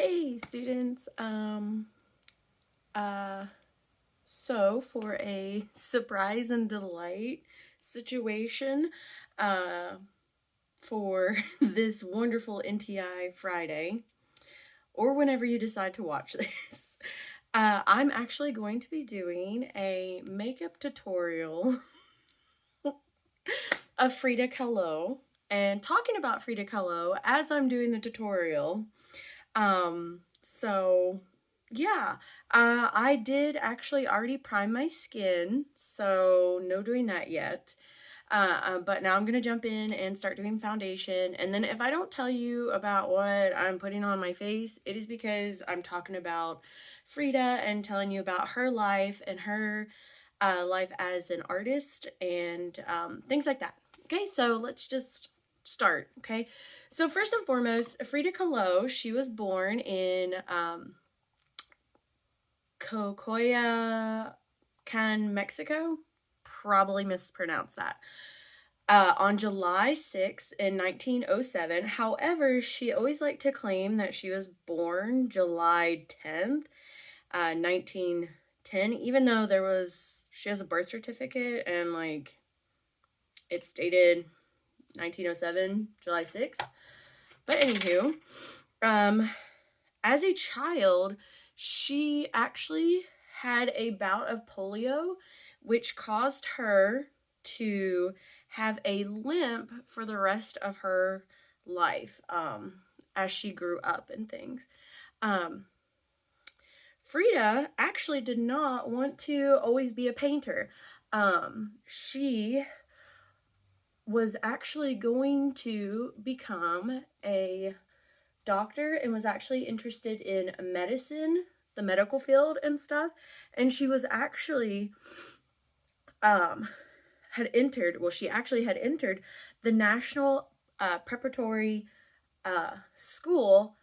Hey students, so for a surprise and delight situation, uh, for this wonderful NTI Friday, or whenever you decide to watch this, I'm actually going to be doing a makeup tutorial of Frida Kahlo, and talking about Frida Kahlo as I'm doing the tutorial. So yeah, I did actually already prime my skin, so no doing that yet. But now I'm gonna jump in and start doing foundation. And then if I don't tell you about what I'm putting on my face, it is because I'm talking about Frida and telling you about her life and her life as an artist and things like that. Okay, so let's just start. Okay, so first and foremost, Frida Kahlo, she was born in Cocoyacan, Mexico. Probably mispronounced that. On July 6th in 1907. However, she always liked to claim that she was born July 10th, 1910, even though she has a birth certificate and like it stated 1907, July 6th. But anywho, as a child, she actually had a bout of polio, which caused her to have a limp for the rest of her life, as she grew up and things. Frida actually did not want to always be a painter. She was actually going to become a doctor and was actually interested in medicine, the medical field and stuff. And she was actually she actually had entered the National Preparatory School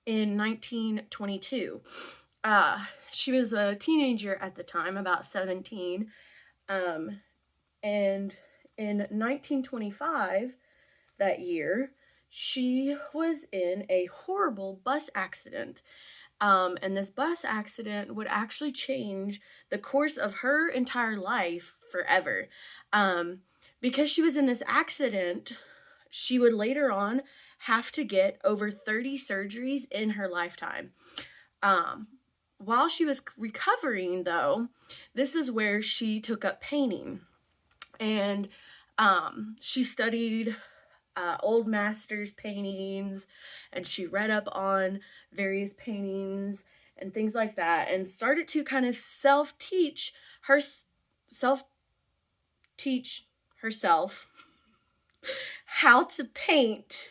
in 1922. She was a teenager at the time, about 17. And in 1925, that year, she was in a horrible bus accident. And this bus accident would actually change the course of her entire life forever. Because she was in this accident, she would later on have to get over 30 surgeries in her lifetime. While she was recovering, though, this is where she took up painting. And she studied old masters' paintings, and she read up on various paintings and things like that, and started to kind of self-teach herself how to paint,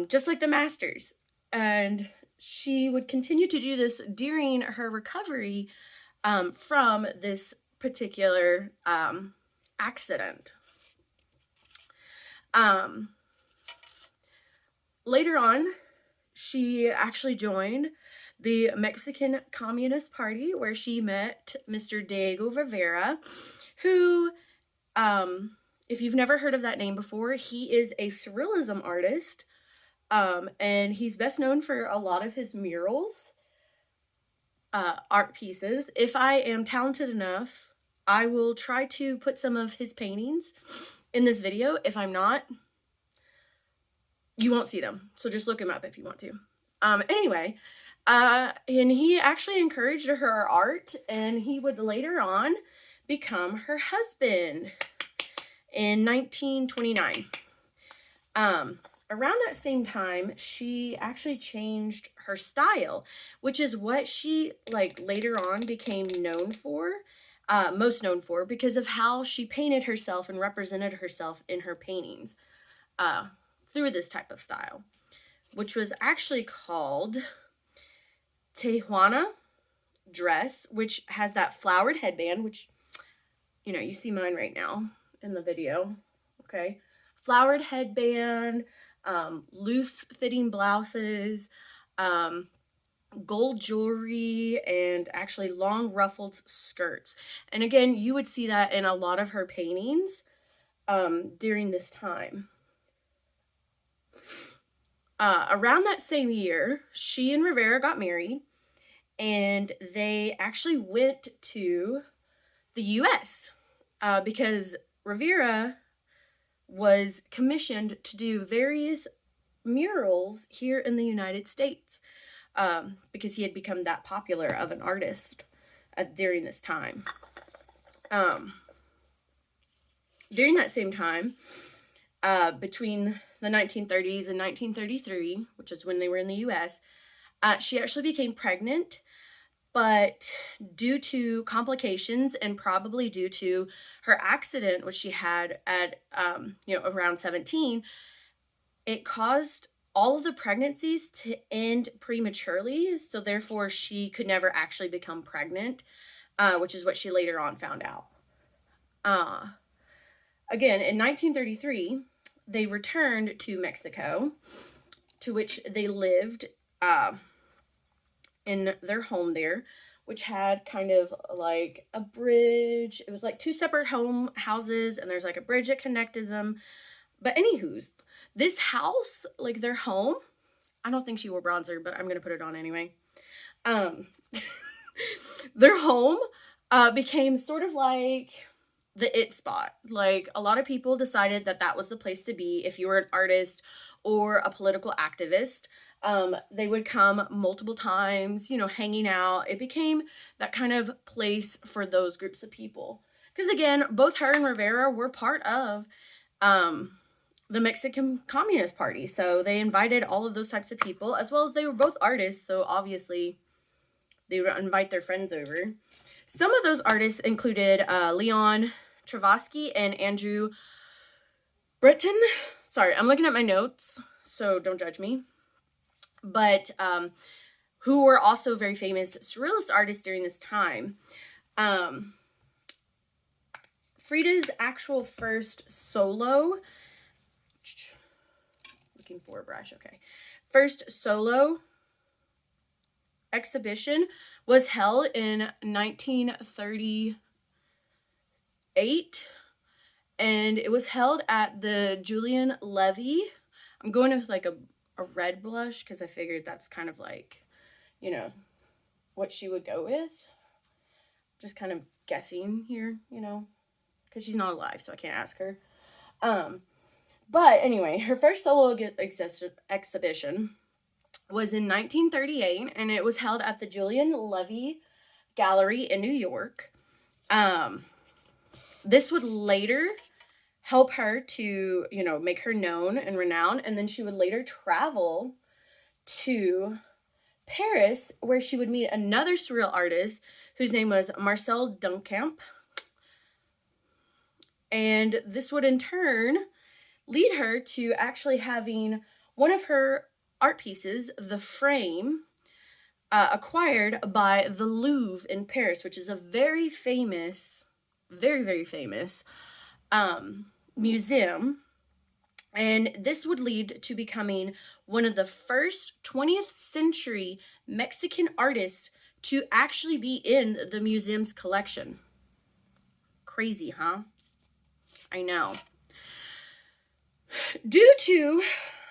just like the masters. And she would continue to do this during her recovery from this particular accident. Later on, she actually joined the Mexican Communist Party, where she met Mr. Diego Rivera, who, if you've never heard of that name before, he is a surrealism artist, and he's best known for a lot of his murals, art pieces. If I am talented enough, I will try to put some of his paintings in this video. If I'm not, you won't see them. So just look him up if you want to. Anyway, and he actually encouraged her art, and he would later on become her husband in 1929. Around that same time, she actually changed her style, which is what she later on became known for, most known for, because of how she painted herself and represented herself in her paintings through this type of style, which was actually called Tijuana dress, which has that flowered headband, which, you see mine right now in the video, okay? Flowered headband, loose fitting blouses, gold jewelry, and actually long ruffled skirts. And again, you would see that in a lot of her paintings during this time. around that same year, she and Rivera got married, and they actually went to the U.S. Because Rivera was commissioned to do various murals here in the United States, because he had become that popular of an artist during this time. During that same time, between the 1930s and 1933, which is when they were in the U.S., she actually became pregnant, but due to complications and probably due to her accident, which she had at, around 17, it caused all of the pregnancies to end prematurely. So therefore, she could never actually become pregnant, which is what she later on found out. Again, in 1933, they returned to Mexico, to which they lived in their home there, which had kind of like a bridge. It was like two separate houses, and there's like a bridge that connected them. But anywho's, this house, like their home, I don't think she wore bronzer, but I'm going to put it on anyway. Their home became sort of like the it spot. Like, a lot of people decided that that was the place to be if you were an artist or a political activist. They would come multiple times, hanging out. It became that kind of place for those groups of people. Because again, both her and Rivera were part of the Mexican Communist Party. So they invited all of those types of people, as well as they were both artists. So obviously they would invite their friends over. Some of those artists included Leon Trotsky and Andrew Breton. Sorry, I'm looking at my notes, so don't judge me. But who were also very famous surrealist artists during this time. Frida's actual first solo, looking for a brush, okay. First solo exhibition was held in 1938, and it was held at the Julian Levy. I'm going with like a red blush because I figured that's kind of like, what she would go with. Just kind of guessing here, because she's not alive, so I can't ask her. But anyway, her first solo exhibition was in 1938, and it was held at the Julian Levy Gallery in New York. This would later help her to, make her known and renowned, and then she would later travel to Paris, where she would meet another surreal artist whose name was Marcel Duchamp. And this would in turn lead her to actually having one of her art pieces, the frame, acquired by the Louvre in Paris, which is a very famous, very, very famous museum. And this would lead to becoming one of the first 20th century Mexican artists to actually be in the museum's collection. Crazy, huh? I know. Due to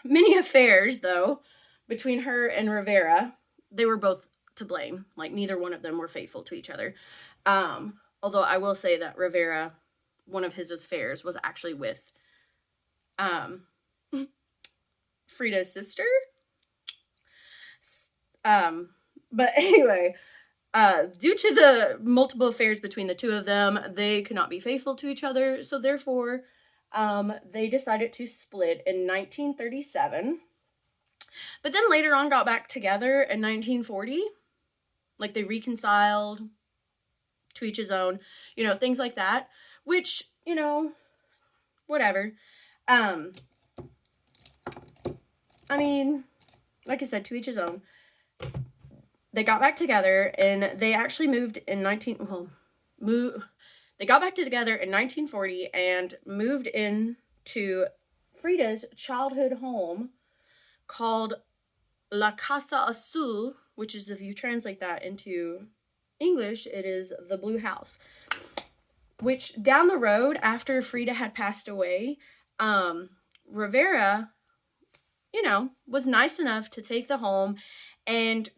many affairs, though, between her and Rivera, they were both to blame. Like, neither one of them were faithful to each other. Although I will say that Rivera, one of his affairs was actually with Frida's sister. But anyway, due to the multiple affairs between the two of them, they could not be faithful to each other. So therefore, they decided to split in 1937. But then later on got back together in 1940. Like, they reconciled, to each his own, things like that. Which, whatever. I mean, like I said, to each his own. They got back together, and they actually moved in they got back together in 1940 and moved into Frida's childhood home called La Casa Azul, which is, if you translate that into English, it is the Blue House. Which, down the road, after Frida had passed away, Rivera you know, was nice enough to take the home and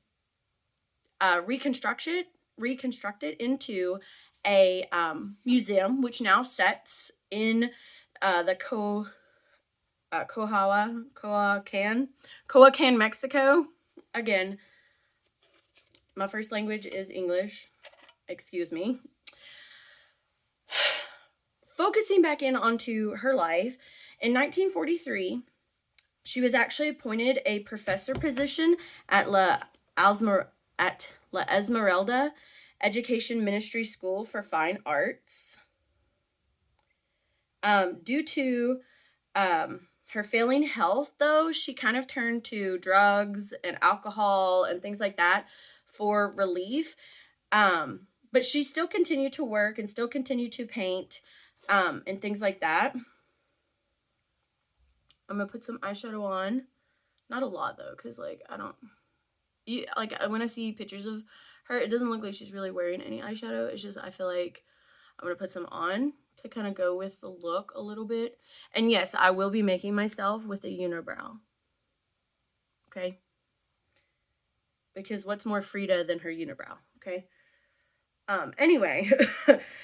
reconstruct it into a museum, which now sets in the Coacan, Mexico. Again, my first language is English. Excuse me. Focusing back in onto her life, in 1943, she was actually appointed a professor position at La Esmeralda Education Ministry School for Fine Arts. Due to her failing health, though, she kind of turned to drugs and alcohol and things like that for relief. But she still continued to work and still continued to paint and things like that. I'm going to put some eyeshadow on. Not a lot, though, because, like, when I see pictures of her, it doesn't look like she's really wearing any eyeshadow. It's just, I feel like I'm going to put some on to kind of go with the look a little bit. And yes, I will be making myself with a unibrow. Okay? Because what's more Frida than her unibrow? Okay? Anyway,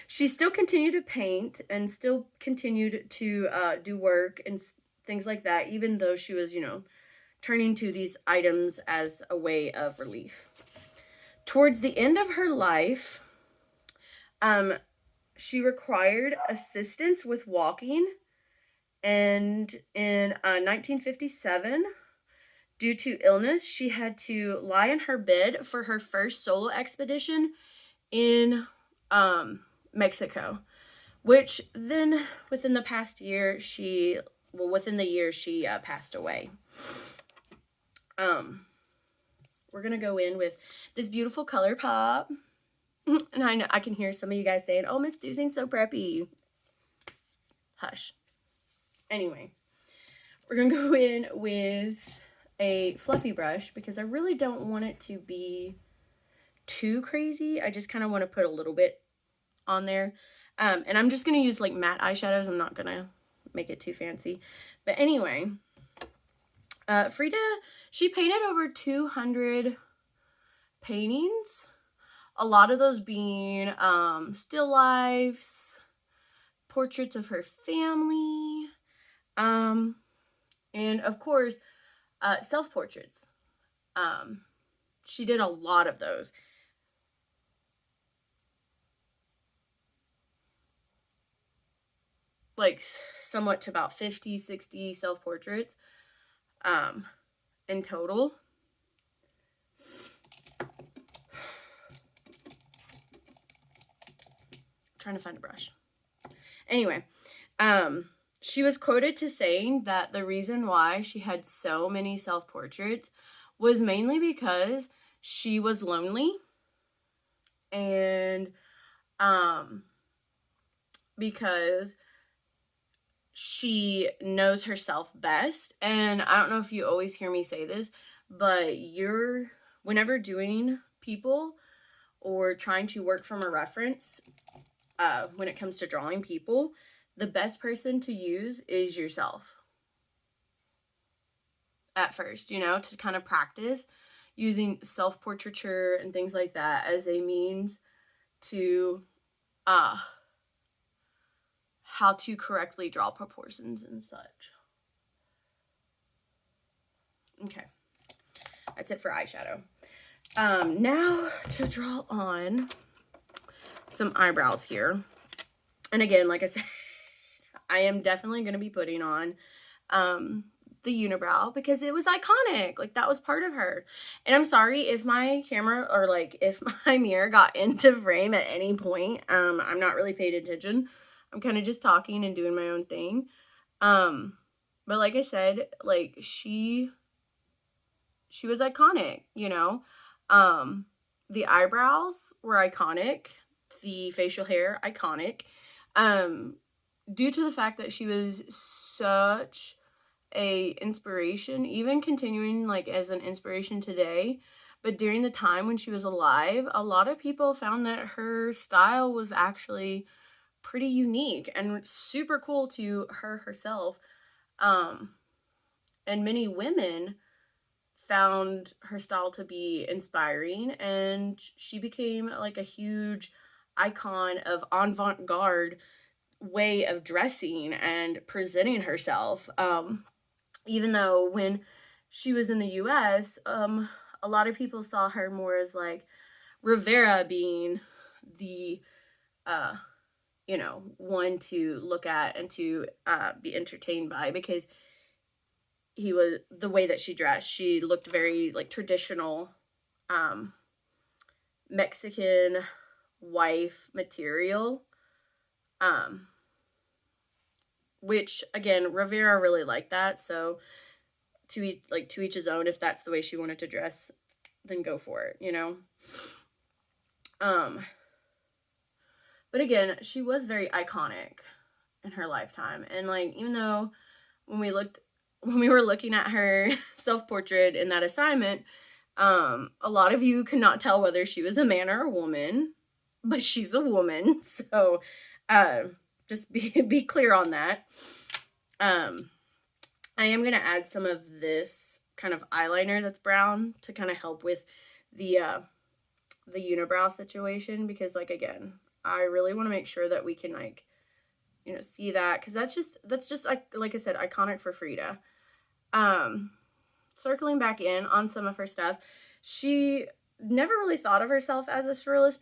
she still continued to paint and still continued to do work and things like that, even though she was, you know, turning to these items as a way of relief. Towards the end of her life, she required assistance with walking, and in 1957, due to illness, she had to lie in her bed for her first solo expedition in Mexico, which then within the year she passed away. We're gonna go in with this beautiful color pop. And I know I can hear some of you guys saying, "Oh, Miss Dusing's so preppy." Hush. Anyway, we're gonna go in with a fluffy brush because I really don't want it to be too crazy. I just kind of want to put a little bit on there. And I'm just gonna use like matte eyeshadows. I'm not gonna make it too fancy. But anyway, Frida, she painted over 200 paintings. A lot of those being still lifes, portraits of her family, and of course, self-portraits. She did a lot of those. Like somewhat to about 50, 60 self-portraits in total. Trying to find a brush. Anyway, she was quoted to saying that the reason why she had so many self-portraits was mainly because she was lonely and because she knows herself best. And I don't know if you always hear me say this, but whenever doing people or trying to work from a reference, when it comes to drawing people, the best person to use is yourself. At first, you know, to kind of practice using self-portraiture and things like that as a means to how to correctly draw proportions and such. Okay, that's it for eyeshadow. Now to draw on some eyebrows here. And again, like I said, I am definitely going to be putting on the unibrow because it was iconic. Like, that was part of her. And I'm sorry if my camera or like if my mirror got into frame at any point. I'm not really paying attention. I'm kind of just talking and doing my own thing. But like I said, like she was iconic, you know. The eyebrows were iconic. The facial hair, iconic. Due to the fact that she was such a inspiration, even continuing like as an inspiration today, but during the time when she was alive, a lot of people found that her style was actually pretty unique and super cool to her herself. and many women found her style to be inspiring, and she became like a huge icon of avant-garde way of dressing and presenting herself. Even though when she was in the US, a lot of people saw her more as like Rivera being the uh, one to look at and to be entertained by, because he was the way that she dressed. She looked very like traditional um, Mexican wife material, um, which again Rivera really liked that. So to each his own. If that's the way she wanted to dress, then go for it. Um, but again, she was very iconic in her lifetime, and like even though when we were looking at her self-portrait in that assignment, a lot of you could not tell whether she was a man or a woman, but she's a woman. So uh, just be clear on that. I am going to add some of this kind of eyeliner that's brown to kind of help with the unibrow situation, because like again, I really want to make sure that we can like see that, because that's just like I said, iconic for Frida. Circling back in on some of her stuff, she never really thought of herself as a surrealist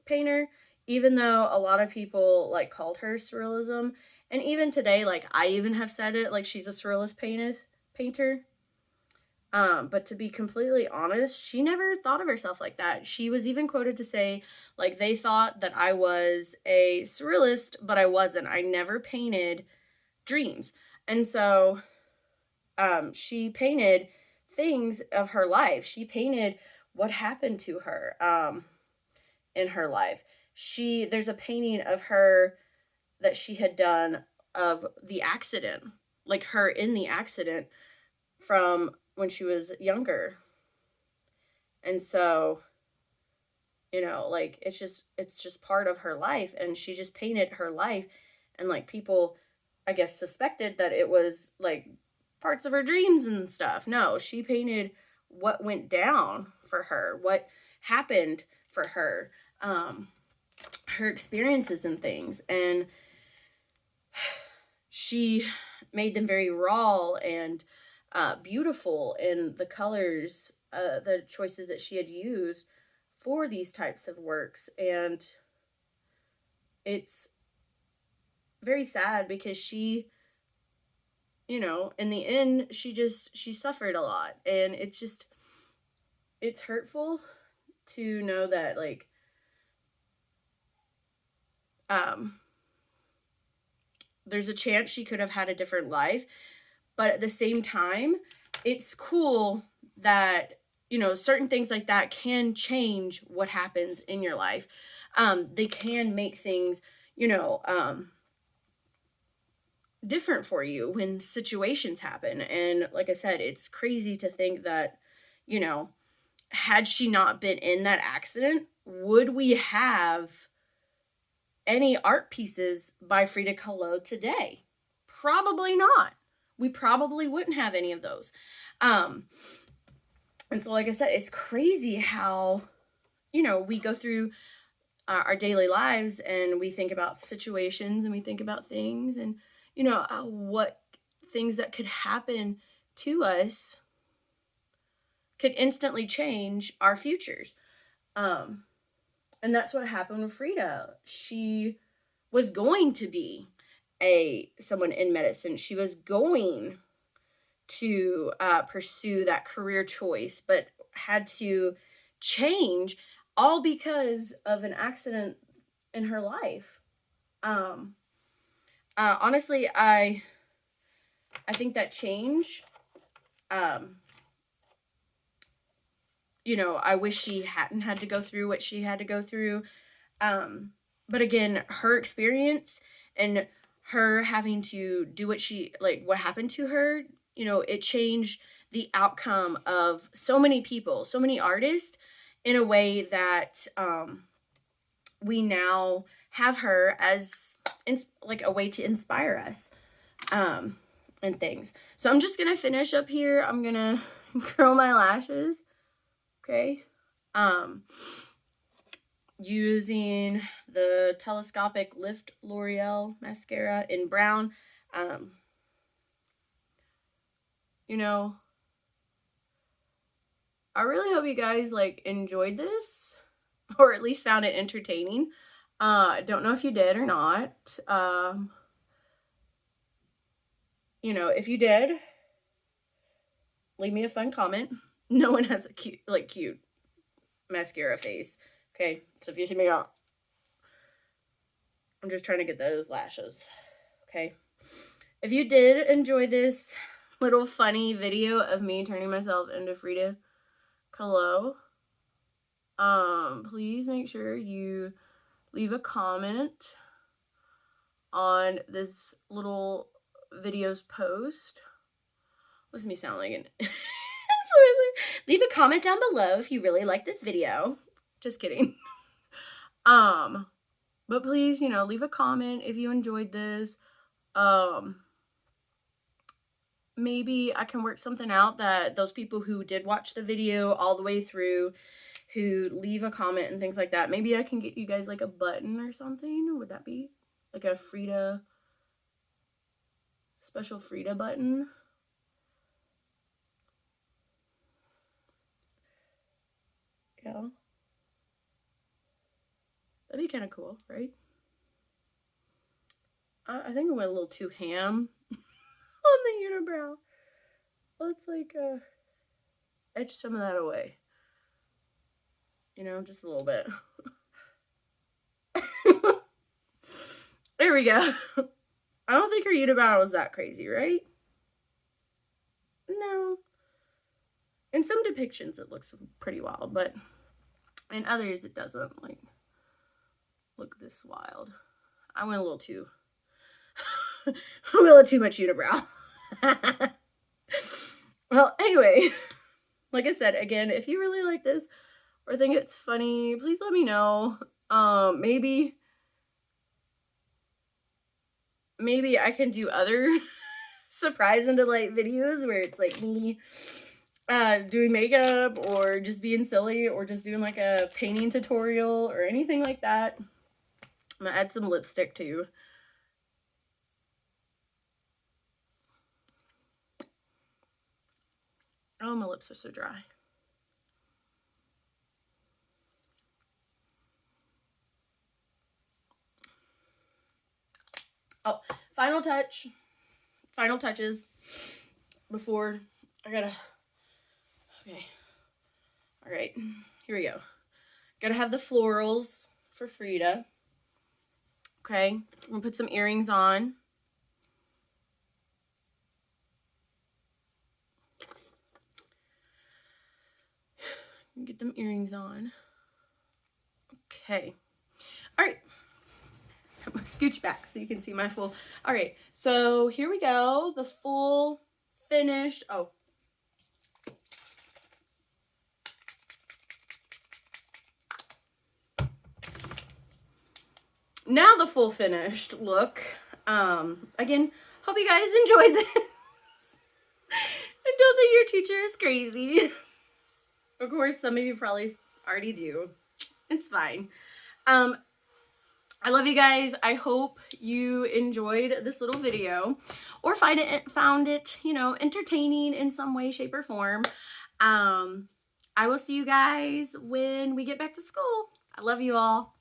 painter, even though a lot of people like called her surrealism. And even today, like I even have said it, like she's a surrealist painter. But to be completely honest, she never thought of herself like that. She was even quoted to say, like, they thought that I was a surrealist, but I wasn't. I never painted dreams. And so she painted things of her life. She painted what happened to her in her life. There's a painting of her that she had done of the accident, like her in the accident from when she was younger. And so, like it's just part of her life, and she just painted her life, and like people I guess suspected that it was like parts of her dreams and stuff. No, she painted what went down for her, what happened for her, her experiences and things. And she made them very raw and beautiful in the colors, the choices that she had used for these types of works. And it's very sad because she, in the end, she suffered a lot. And it's hurtful to know that, like, there's a chance she could have had a different life. But at the same time, it's cool that, certain things like that can change what happens in your life. They can make things, different for you when situations happen. And like I said, it's crazy to think that, had she not been in that accident, would we have any art pieces by Frida Kahlo today? Probably not. We probably wouldn't have any of those. And so, like I said, it's crazy how, we go through our daily lives and we think about situations and we think about things and, what things that could happen to us could instantly change our futures. And that's what happened with Frida. She was going to be someone in medicine. She was going to pursue that career choice, but had to change, all because of an accident in her life. Honestly, I think that change, I wish she hadn't had to go through what she had to go through. But again, her experience and her having to do what happened to her, it changed the outcome of so many people, so many artists, in a way that we now have her as like a way to inspire us. and things. So I'm just gonna finish up here. I'm gonna curl my lashes, okay? Using the Telescopic Lift L'Oreal mascara in brown. You know, I really hope you guys like enjoyed this, or at least found it entertaining. I don't know if you did or not. You know, if you did, leave me a fun comment. No one has a cute mascara face. Okay, so if you see me go, I'm just trying to get those lashes. Okay, if you did enjoy this little funny video of me turning myself into Frida Kahlo, please make sure you leave a comment on this little video's post. What does me sound like an influencer? Leave a comment down below if you really like this video. Just kidding. But please, you know, leave a comment if you enjoyed this. Maybe I can work something out that those people who did watch the video all the way through, who leave a comment and things like that, maybe I can get you guys like a button or something. Would that be like a Frida, special Frida button? Yeah. That'd be kind of cool, right? I think I went a little too ham on the unibrow. Let's like edge some of that away. You know, just a little bit. There we go. I don't think her unibrow was that crazy, right? No. In some depictions it looks pretty wild, but in others it doesn't like look this wild. I went a little too much unibrow. Well, anyway, like I said, again, if you really like this or think it's funny, please let me know. Maybe I can do other surprise and delight videos where it's like me doing makeup or just being silly or just doing like a painting tutorial or anything like that. I'm gonna add some lipstick too. Oh, my lips are so dry. Oh, final touches before I gotta, okay, all right, here we go. Gotta have the florals for Frida. Okay, I'm gonna put some earrings on. Get them earrings on. Okay, all right. I'm gonna scooch back so you can see my full. All right, so here we go. The full finished. Oh. Now the full finished look. Again, hope you guys enjoyed this. And don't think your teacher is crazy. Of course, some of you probably already do. It's fine. I love you guys. I hope you enjoyed this little video or found it, you know, entertaining in some way, shape, or form. I will see you guys when we get back to school. I love you all.